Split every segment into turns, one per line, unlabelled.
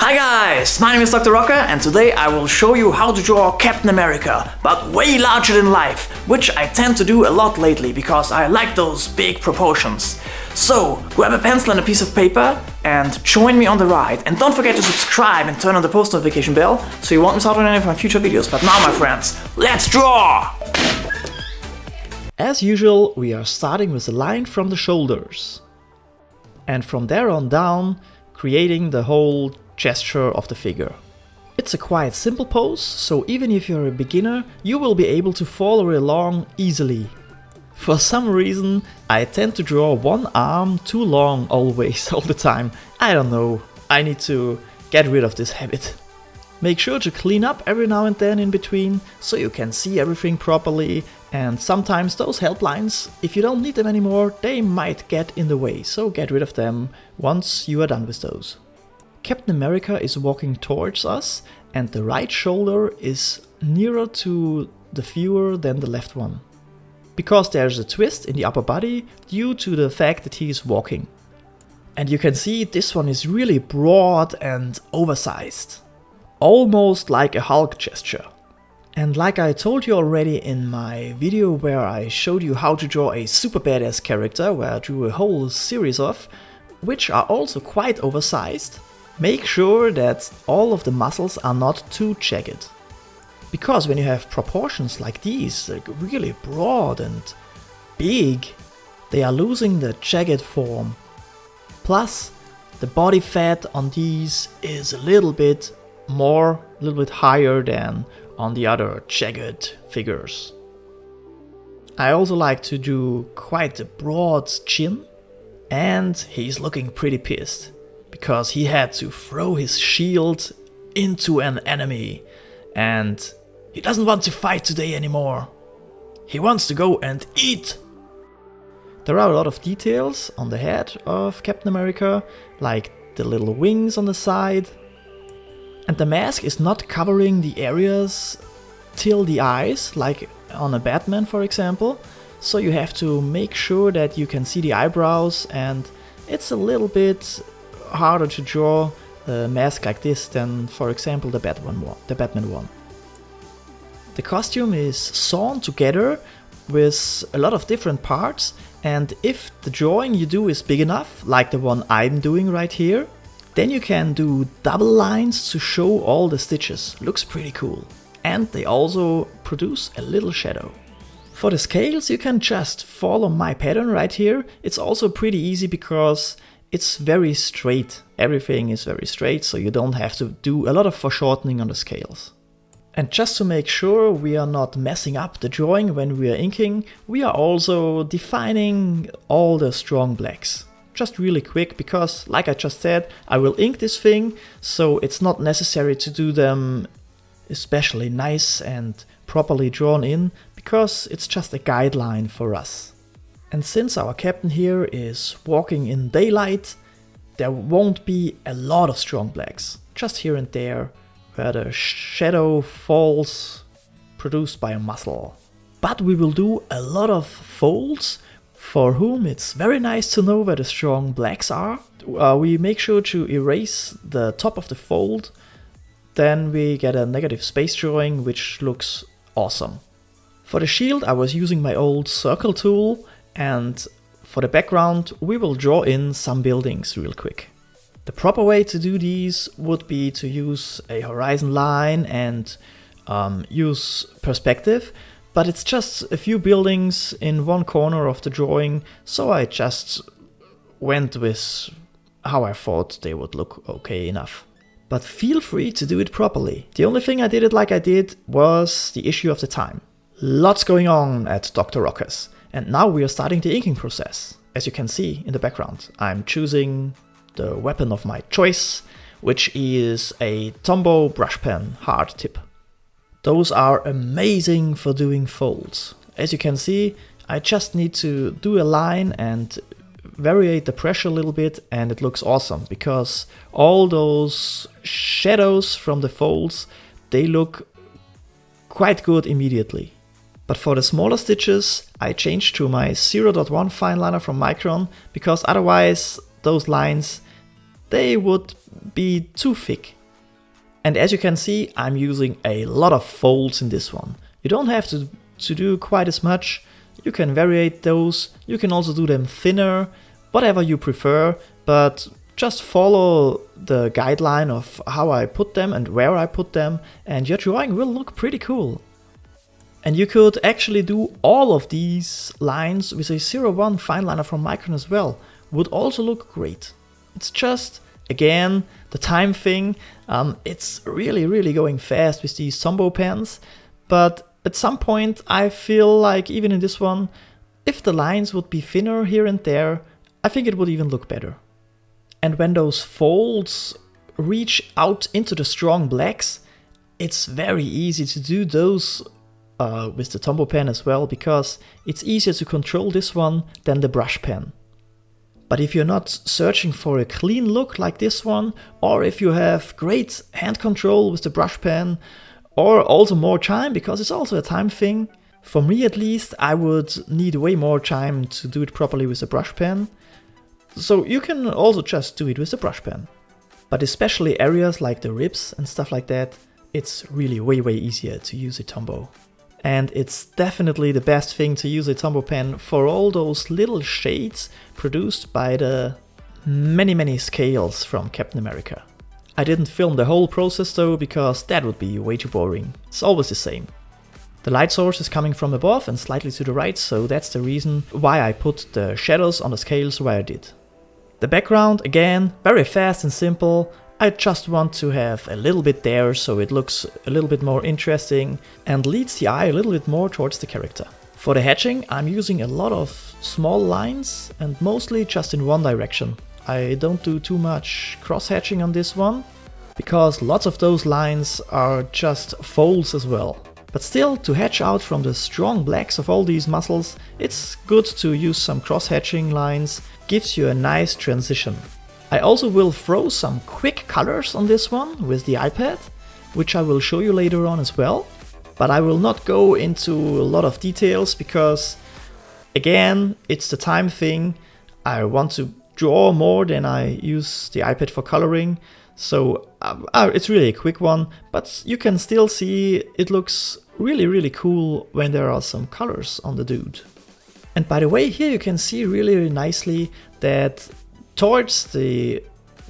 Hi guys, my name is Dr. Rocker and today I will show you how to draw Captain America, but way larger than life, which I tend to do a lot lately because I like those big proportions. So grab a pencil and a piece of paper and join me on the ride, and don't forget to subscribe and turn on the post notification bell so you won't miss out on any of my future videos. But now my friends, let's draw!
As usual, we are starting with a line from the shoulders and from there on down creating the whole gesture of the figure. It's a quite simple pose, so even if you're a beginner, you will be able to follow along easily. For some reason, I tend to draw one arm too long always, all the time. I don't know, I need to get rid of this habit. Make sure to clean up every now and then in between, so you can see everything properly, and sometimes those helplines, if you don't need them anymore, they might get in the way, so get rid of them once you are done with those. Captain America is walking towards us, and the right shoulder is nearer to the viewer than the left one, because there's a twist in the upper body due to the fact that he is walking. And you can see this one is really broad and oversized, almost like a Hulk gesture. And like I told you already in my video where I showed you how to draw a super badass character, where I drew a whole series of, which are also quite oversized, make sure that all of the muscles are not too jagged. Because when you have proportions like these, like really broad and big, they are losing the jagged form. Plus, the body fat on these is a little bit higher than on the other jagged figures. I also like to do quite a broad chin, and he's looking pretty pissed because he had to throw his shield into an enemy and he doesn't want to fight today anymore. He wants to go and eat. There are a lot of details on the head of Captain America, like the little wings on the side. And the mask is not covering the areas till the eyes, like on a Batman for example. So you have to make sure that you can see the eyebrows, and it's a little bit harder to draw a mask like this than, for example, the Batman one. The costume is sewn together with a lot of different parts, and if the drawing you do is big enough, like the one I'm doing right here, then you can do double lines to show all the stitches. Looks pretty cool. And they also produce a little shadow. For the scales, you can just follow my pattern right here. It's also pretty easy because it's very straight. Everything is very straight, so you don't have to do a lot of foreshortening on the scales. And just to make sure we are not messing up the drawing when we are inking, we are also defining all the strong blacks. Just really quick, because like I just said, I will ink this thing, so it's not necessary to do them especially nice and properly drawn in, because it's just a guideline for us. And since our captain here is walking in daylight, there won't be a lot of strong blacks, just here and there, where the shadow falls produced by a muscle. But we will do a lot of folds, for whom it's very nice to know where the strong blacks are. We make sure to erase the top of the fold, then we get a negative space drawing, which looks awesome. For the shield I was using my old circle tool, and for the background we will draw in some buildings real quick. The proper way to do these would be to use a horizon line and use perspective, but it's just a few buildings in one corner of the drawing, so I just went with how I thought they would look okay enough. But feel free to do it properly. The only thing I did it like I did was the issue of the time. Lots going on at Dr. Rocker's, and now we are starting the inking process. As you can see in the background, I'm choosing the weapon of my choice, which is a Tombow brush pen hard tip. Those are amazing for doing folds. As you can see, I just need to do a line and variate the pressure a little bit, and it looks awesome because all those shadows from the folds, they look quite good immediately. But for the smaller stitches, I changed to my 0.1 fine liner from Micron, because otherwise those lines, they would be too thick. And as you can see, I'm using a lot of folds in this one. You don't have to do quite as much. You can variate those. You can also do them thinner, whatever you prefer, but just follow the guideline of how I put them and where I put them, and your drawing will look pretty cool. And you could actually do all of these lines with a 01 fine liner from Micron as well. Would also look great. It's just, again, the time thing. It's really going fast with these Tombow pens, but at some point I feel like even in this one, if the lines would be thinner here and there, I think it would even look better. And when those folds reach out into the strong blacks, it's very easy to do those with the Tombow pen as well, because it's easier to control this one than the brush pen. But if you're not searching for a clean look like this one, or if you have great hand control with the brush pen, or also more time, because it's also a time thing, for me at least, I would need way more time to do it properly with the brush pen. So you can also just do it with the brush pen. But especially areas like the ribs and stuff like that, it's really way easier to use a Tombow. And it's definitely the best thing to use a Tombow pen for all those little shades produced by the many scales from Captain America. I didn't film the whole process though, because that would be way too boring. It's always the same. The light source is coming from above and slightly to the right, so that's the reason why I put the shadows on the scales where I did. The background, again, very fast and simple. I just want to have a little bit there so it looks a little bit more interesting and leads the eye a little bit more towards the character. For the hatching, I'm using a lot of small lines and mostly just in one direction. I don't do too much cross hatching on this one, because lots of those lines are just folds as well. But still, to hatch out from the strong blacks of all these muscles, it's good to use some cross hatching lines, gives you a nice transition. I also will throw some quick colors on this one with the iPad, which I will show you later on as well. But I will not go into a lot of details because, again, it's the time thing. I want to draw more than I use the iPad for coloring. So it's really a quick one, but you can still see it looks really cool when there are some colors on the dude. And by the way, here you can see really nicely that towards the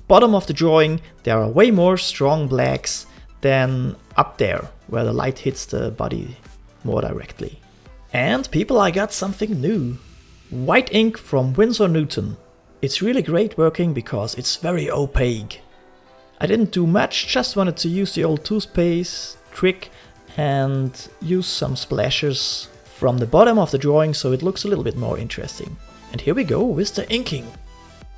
bottom of the drawing there are way more strong blacks than up there, where the light hits the body more directly. And people, I got something new. White ink from Winsor Newton. It's really great working because it's very opaque. I didn't do much, just wanted to use the old toothpaste trick and use some splashes from the bottom of the drawing so it looks a little bit more interesting. And here we go with the inking.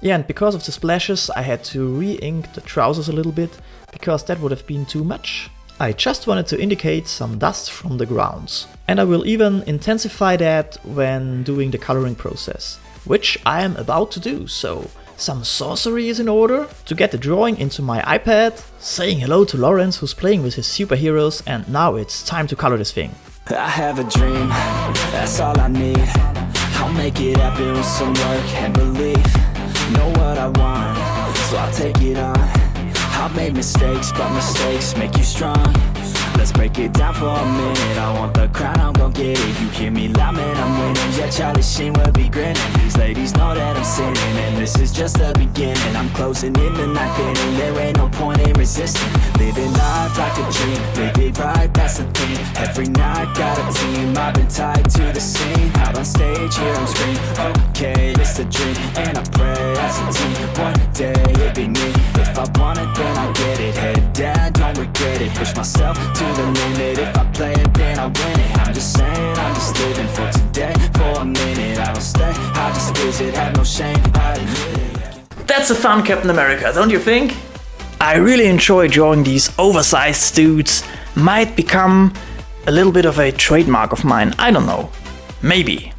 Yeah, and because of the splashes I had to re-ink the trousers a little bit, because that would have been too much. I just wanted to indicate some dust from the grounds. And I will even intensify that when doing the coloring process, which I am about to do, so some sorcery is in order to get the drawing into my iPad, saying hello to Lawrence who's playing with his superheroes, and now it's time to color this thing.
I have a dream, that's all I need. I'll make it happen with some work and belief. Know what I want, so I'll take it on. I've made mistakes, but mistakes make you strong. Let's break it down for a minute. I want the crown, I'm gon' get it. You hear me loud, man, I'm winning. Yeah, Charlie Sheen will be grinning. These ladies know that I'm sinning, and this is just the beginning. I'm closing in the night inning. There ain't no point in resisting. Living life like a dream, live it right, that's the thing. Every night got a team, I've been tied to the scene. Out on stage, here I'm screaming. Okay, it's a dream, and I pray as a team. One day it'll be me. If I want it, then I'll get it. Head down, don't regret it. Push myself to the limit. If I play it, then I win it. I'm just saying, I'm just living for today. For a minute, I don't stay, I just visit. Have no shame, I admit it.
That's a fun Captain America, don't you think? I really enjoy drawing these oversized dudes. Might become a little bit of a trademark of mine, I don't know. Maybe.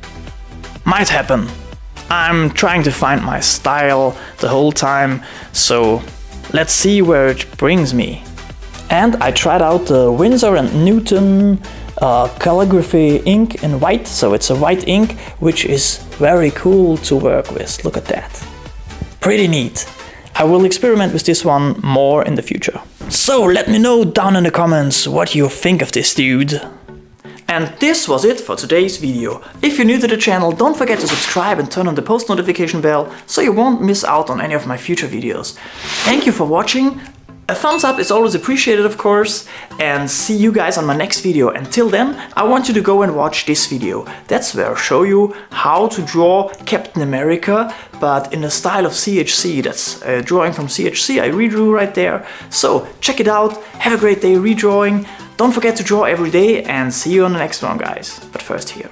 Might happen. I'm trying to find my style the whole time, so let's see where it brings me. And I tried out the Winsor & Newton calligraphy ink in white, so it's a white ink, which is very cool to work with. Look at that. Pretty neat. I will experiment with this one more in the future. So let me know down in the comments what you think of this dude. And this was it for today's video. If you're new to the channel, don't forget to subscribe and turn on the post notification bell so you won't miss out on any of my future videos. Thank you for watching. A thumbs up is always appreciated, of course, and see you guys on my next video. Until then, I want you to go and watch this video. That's where I show you how to draw Captain America, but in the style of CHC. That's a drawing from CHC I redrew right there. So check it out, have a great day redrawing. Don't forget to draw every day, and see you on the next one, guys. But first here.